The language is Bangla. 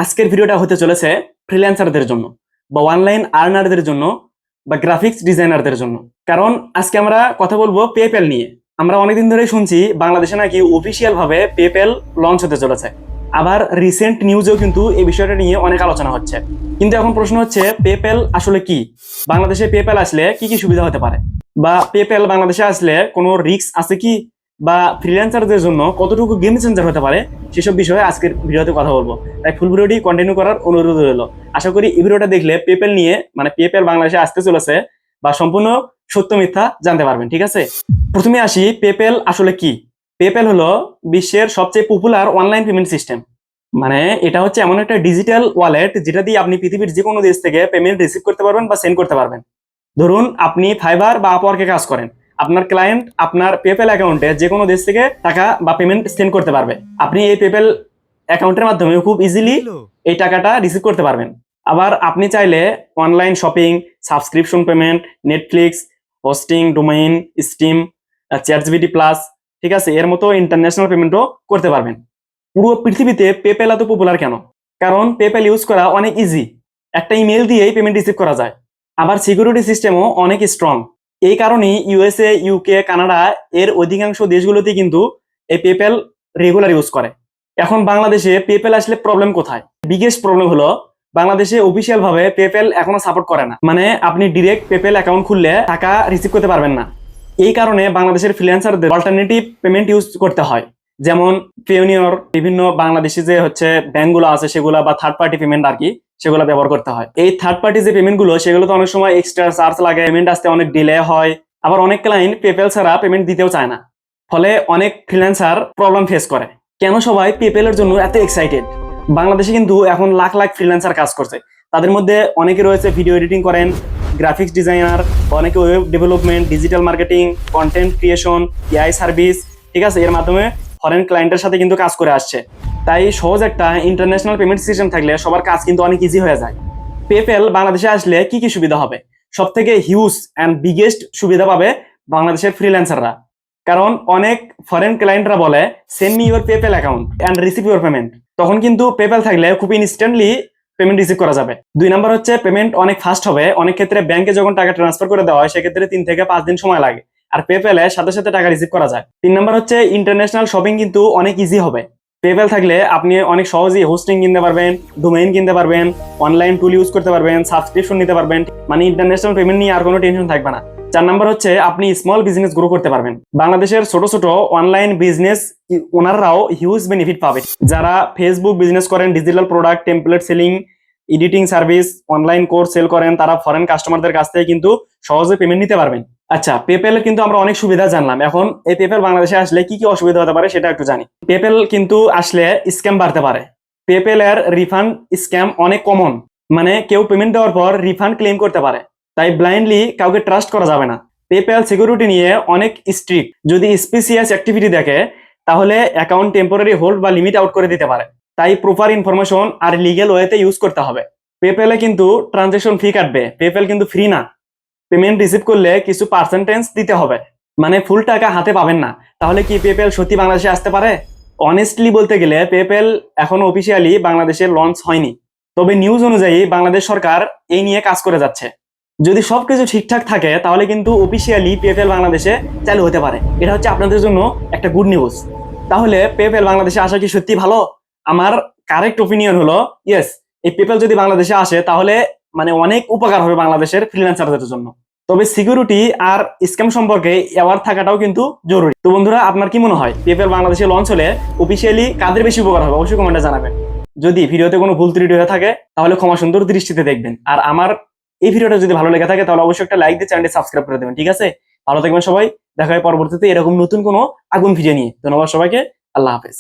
আজকের ভিডিওটা হতে চলেছে ফ্রিল্যান্সারদের জন্য বা অনলাইন আর্নারদের জন্য বা গ্রাফিক্স ডিজাইনারদের জন্য। কারণ আজকে আমরা কথা বলবো পেপ্যাল নিয়ে। আমরা অনেকদিন ধরেই শুনছি বাংলাদেশে নাকি অফিসিয়াল ভাবে পেপ্যাল লঞ্চ হতে চলেছে। আবার রিসেন্ট নিউজেও কিন্তু এই বিষয়টা নিয়ে অনেক আলোচনা হচ্ছে। কিন্তু এখন প্রশ্ন হচ্ছে পেপ্যাল আসলে কি, বাংলাদেশে পেপ্যাল আসলে কি কি সুবিধা হতে পারে, বা পেপ্যাল বাংলাদেশে আসলে কোনো রিস্ক আছে কি, বা ফ্রিল্যান্সারদের জন্য কতটুকু গেম চেঞ্জার হতে পারে, সেসব বিষয়ে আজকের ভিডিওতে কথা বলবো। তাই ফুল ভিডিওটি কন্টিনিউ করার অনুরোধ রইল। আশা করি এই ভিডিওটা দেখলে পেপ্যাল নিয়ে, মানে পেপ্যাল বাংলাদেশে আসতে চলেছে বা সম্পূর্ণ সত্য মিথ্যা জানতে পারবেন। ঠিক আছে, প্রথমে আসি পেপ্যাল আসলে কি। পেপ্যাল হলো বিশ্বের সবচেয়ে পপুলার অনলাইন পেমেন্ট সিস্টেম। মানে এটা হচ্ছে এমন একটা ডিজিটাল ওয়ালেট যেটা দিয়ে আপনি পৃথিবীর যে কোনো দেশ থেকে পেমেন্ট রিসিভ করতে পারবেন বা সেন্ড করতে পারবেন। ধরুন আপনি ফাইবার বা আপওয়ার্কে কাজ করেন, আপনার ক্লায়েন্ট আপনার পেপ্যাল অ্যাকাউন্টে যে কোনো দেশ থেকে টাকা বা পেমেন্ট সেন্ড করতে পারবে। আপনি এই পেপ্যাল অ্যাকাউন্টের মাধ্যমে খুব ইজিলি এই টাকাটা রিসিভ করতে পারবেন। আবার আপনি চাইলে online shopping, subscription payment, Netflix, hosting, domain, steam, ChatGPT plus, ঠিক আছে, এর মতো ইন্টারন্যাশনাল পেমেন্টও করতে পারবেন। পুরো পৃথিবীতে পেপ্যাল এত পপুলার কেন? কারণ পেপ্যাল ইউজ করা অনেক ইজি। একটা ইমেল দিয়েই পেমেন্ট রিসিভ করা যায়। আবার সিকিউরিটি সিস্টেমও অনেক স্ট্রং। এই কারণেই ইউএসএ, ইউকে, কানাডা এর অধিকাংশ দেশগুলোতে কিন্তু এই পেপ্যাল রেগুলার ইউজ করে। এখন বাংলাদেশে পেপ্যাল আসলে প্রবলেম কোথায়? বিগেস্ট প্রবলেম হলো বাংলাদেশে অফিসিয়াল ভাবে পেপ্যাল এখনো সাপোর্ট করে না। মানে আপনি ডিরেক্ট পেপ্যাল অ্যাকাউন্ট খুললে টাকা রিসিভ করতে পারবেন না। এই কারণে বাংলাদেশের ফ্রিল্যান্সারদের অল্টারনেটিভ পেমেন্ট ইউজ করতে হয়। যেমন পেওনিয়র, বিভিন্ন বাংলাদেশি যে হচ্ছে ব্যাংকগুলো আছে সেগুলো, বা থার্ড পার্টি পেমেন্ট আর কি, সেগুলো ব্যবহার করতে হয়। এই থার্ড পার্টি যে পেমেন্ট গুলো, সেগুলো তো অনেক সময় এক্সট্রা চার্জ লাগে, পেমেন্ট আসতে অনেক ডিলে হয়। আবার অনেক ক্লায়েন্ট পেপ্যাল ছাড়া পেমেন্ট দিতেও চায় না, ফলে অনেক ফ্রিল্যান্সার প্রবলেম ফেস করে। কেন সবাই পেপ্যালের জন্য এত এক্সাইটেড? বাংলাদেশে কিন্তু এখন লাখ লাখ ফ্রিল্যান্সার কাজ করছে। তাদের মধ্যে অনেকে রয়েছে ভিডিও এডিটিং করেন, গ্রাফিক্স ডিজাইনার, অনেকে web development, digital marketing, content creation, AI service, ঠিক আছে, এর মাধ্যমে ফরেন ক্লায়েন্টের সাথে কিন্তু কাজ করে আসছে। তাই সহজ একটা ইন্টারন্যাশনাল পেমেন্ট সিস্টেম থাকলে সবার কাজ কিন্তু অনেক ইজি হয়ে যায়। পেপ্যাল বাংলাদেশে আসলে কি কি সুবিধা হবে? সব থেকে হিউজ অ্যান্ড বিগেস্ট সুবিধা পাবে বাংলাদেশের ফ্রিল্যান্সাররা। কারণ অনেক ফরেন ক্লায়েন্টরা বলে send me your PayPal account and receive your payment. তখন কিন্তু পেপ্যাল থাকলে খুব ইনস্ট্যান্টলি পেমেন্ট রিসিভ করা যাবে। 2 নাম্বার হচ্ছে পেমেন্ট অনেক ফাস্ট হবে। অনেক ক্ষেত্রে ব্যাংকে যখন টাকা ট্রান্সফার করে দেওয়া হয় সেক্ষেত্রে 3 থেকে 5 দিন সময় লাগে, আর পেপ্যালে সাথে সাথে টাকা রিসিভ করা যায়। 3 নাম্বার হচ্ছে ইন্টারন্যাশনাল শপিং কিন্তু অনেক ইজি হবে। পেপ্যাল থাকলে আপনি অনেক সহজেই হোস্টিং কিনতে পারবেন, ডোমেইন কিনতে পারবেন, অনলাইন টুল ইউজ করতে পারবেন, সাবস্ক্রিপশন নিতে পারবেন। মানে ইন্টারন্যাশনাল পেমেন্ট নিয়ে আর কোনো টেনশন থাকবে না। 4 নাম্বার হচ্ছে আপনি স্মল বিজনেস গ্রো করতে পারবেন। বাংলাদেশের ছোট ছোট অনলাইন বিজনেস ওনাররাও হিউজ বেনিফিট পাবে। যারা ফেসবুক বিজনেস করেন, digital product, template selling, editing service, online course sale করেন, তারা ফরেন কাস্টমারদের কাছ থেকে কিন্তু সহজে পেমেন্ট নিতে পারবেন। আচ্ছা, পেপ্যালের কিন্তু আমরা অনেক সুবিধা জানলাম। এখন এই পেপ্যাল বাংলাদেশে আসলে কি কি অসুবিধা হতে পারে সেটা একটু জানি। পেপ্যাল কিন্তু আসলে স্ক্যাম বাড়তে পারে। পেপ্যালের রিফান্ড স্ক্যাম অনেক কমন। মানে কেউ পেমেন্ট দেওয়ার পর রিফান্ড ক্লেম করতে পারে। তাই ব্লাইন্ডলি কাউকে ট্রাস্ট করা যাবে না। পেপ্যাল সিকিউরিটি নিয়ে অনেক স্ট্রিক্ট। যদি স্পিসিয়াস অ্যাক্টিভিটি দেখে তাহলে অ্যাকাউন্ট টেম্পোরারি হোল্ড বা লিমিট আউট করে দিতে পারে। তাই প্রপার ইনফরমেশন আর লিগেল ওয়েতে ইউজ করতে হবে। পেপ্যালে কিন্তু ট্রানজাকশন ফি কাটবে। পেপ্যাল কিন্তু ফ্রি না। পেমেন্ট রিসিভ করলে কিছু পার্সেন্টেজ দিতে হবে, মানে ফুল টাকা হাতে পাবেন না। তাহলে কি পেপ্যাল সত্যি বাংলাদেশে আসতে পারে? অনেস্টলি বলতে গেলে পেপ্যাল এখনো অফিসিয়ালি বাংলাদেশে লঞ্চ হয়নি, তবে নিউজ অনুযায়ী বাংলাদেশ সরকার এই নিয়ে কাজ করে যাচ্ছে। যদি সবকিছু ঠিকঠাক থাকে তাহলে কিন্তু অফিসিয়ালি পেপ্যাল বাংলাদেশে চালু হতে পারে। এটা হচ্ছে আপনাদের জন্য একটা গুড নিউজ। তাহলে পেপ্যাল বাংলাদেশে আসা কি সত্যি ভালো? আমার কারেক্ট ওপিনিয়ন হলো ইয়েস। এই পেপ্যাল যদি বাংলাদেশে আসে তাহলে মানে অনেক উপকার হবে বাংলাদেশের ফ্রিল্যান্সারদের জন্য। তবে সিকিউরিটি আর স্ক্যাম সম্পর্কে অ্যাওয়ার থাকাটাও কিন্তু জরুরি। তো বন্ধুরা, আপনার কি মনে হয় পেপ্যাল বাংলাদেশে লঞ্চ হলে অফিসিয়ালি কাদের বেশি উপকার হবে? অবশ্যই কমেন্টে জানাবেন। যদি ভিডিওতে কোনো ভুল ত্রুটি হয়ে থাকে তাহলে ক্ষমা সুন্দর দৃষ্টিতে দেখবেন। আর আমার এই ভিডিওটা যদি ভালো লেগে থাকে তাহলে অবশ্যই একটা লাইক দিয়ে চ্যানেলটি সাবস্ক্রাইব করে দেবেন। ঠিক আছে, ভালো থাকবেন সবাই। দেখা হয় পরবর্তীতে এরকম নতুন কোনো আগুন ভিডিও নিয়ে। ধন্যবাদ সবাইকে। আল্লাহ হাফেজ।